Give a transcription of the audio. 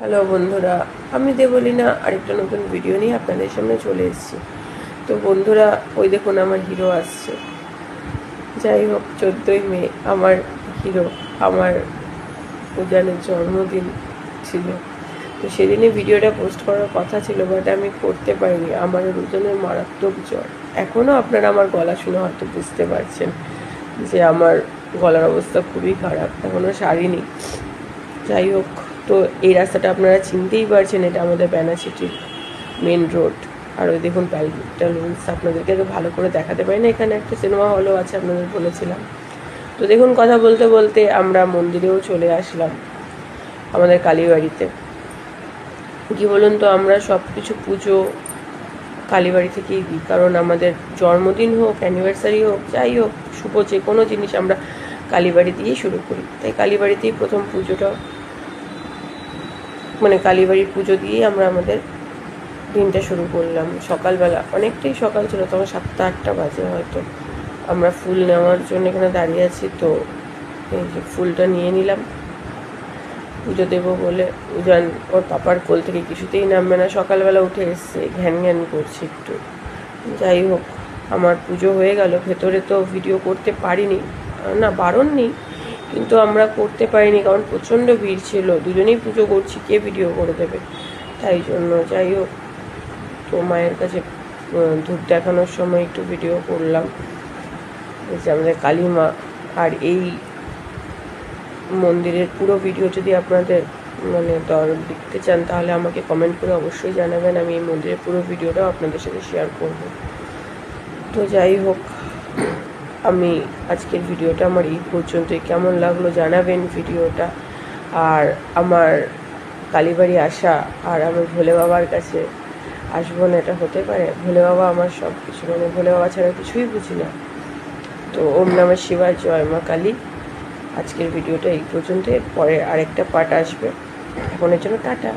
Hello বন্ধুরা, আমি দেবলীনা আরেকটা নতুন ভিডিও নিয়ে আপনাদের সামনে চলে এসেছি। তো বন্ধুরা, ওই দেখুন আমার হিরো আসছে। যাই হোক, 14ই মে আমার হিরো, আমার উজানের জন্মদিন ছিল। তো সেদিনে ভিডিওটা পোস্ট করার কথা ছিল, বাট আমি করতে পারিনি। আমার উজানের মারাত্মক জ্বর। এখনও আপনারা আমার গলা শুনে হয়তো বুঝতে পারছেন যে আমার গলার অবস্থা খুবই খারাপ, এখনও সারিনি। যাই হোক, তো এই রাস্তাটা আপনারা চিনতেই পারছেন, এটা আমাদের ব্যানারসিটির মেন রোড। আর ওই দেখুন প্যান্টালুন্স, আপনাদেরকে তো ভালো করে দেখাতে পারি না, এখানে একটা সিনেমা হলও আছে, আপনাদের বলেছিলাম। তো দেখুন, কথা বলতে বলতে আমরা মন্দিরেও চলে আসলাম, আমাদের কালীবাড়িতে। কী বলুন তো, আমরা সব কিছু পুজো কালীবাড়ি থেকেই দিই, কারণ আমাদের জন্মদিন হোক, অ্যানিভার্সারি হোক, যাই হোক, শুভ যে কোনো জিনিস আমরা কালীবাড়ি দিয়েই শুরু করি। তাই কালীবাড়িতেই প্রথম পুজোটা, মানে কালীবাড়ির পুজো দিয়েই আমরা আমাদের দিনটা শুরু করলাম। সকালবেলা অনেকটাই সকাল ছিল, তখন 7টা-8টা বাজে হয়তো। আমরা ফুল নেওয়ার জন্য এখানে দাঁড়িয়ে আছি, তো এই যে ফুলটা নিয়ে নিলাম পুজো দেবো বলে। উজান ওর পাপার কোল থেকে কিছুতেই নামবে না, সকালবেলা উঠে এসছে, ঘ্যান ঘ্যান করছে একটু। যাই হোক, আমার পুজো হয়ে গেল। ভেতরে তো ভিডিও করতে পারিনি, না বারণ নেই, কিন্তু আমরা করতে পারিনি কারণ প্রচণ্ড ভিড় ছিল, দুজনেই পুজো করছি, কে ভিডিও করে দেবে, তাই জন্য। যাই হোক, তো মায়ের কাছে ধূপ দেখানোর সময় একটু ভিডিও করলাম, এই যে আমাদের কালী মা। আর এই মন্দিরের পুরো ভিডিও যদি আপনাদের মানে দেখতে চান, তাহলে আমাকে কমেন্ট করে অবশ্যই জানাবেন, আমি এই মন্দিরের পুরো ভিডিওটাও আপনাদের সাথে শেয়ার করব। তো যাই হোক, আমি আজকের ভিডিওটা আমার এই পর্যন্তই। কেমন লাগলো জানাবেন ভিডিওটা। আর আমার কালীবাড়ি আসা আর আমি ভোলে বাবার কাছে আসবো না, এটা হতে পারে? ভোলে বাবা আমার সব কিছু, মানে ভোলে বাবা ছাড়া কিছুই বুঝি না। তো ওম নমঃ শিবায়, জয় মা কালী। আজকের ভিডিওটা এই পর্যন্ত, পরে আরেকটা পার্ট আসবে। এখনের জন্য টাটা।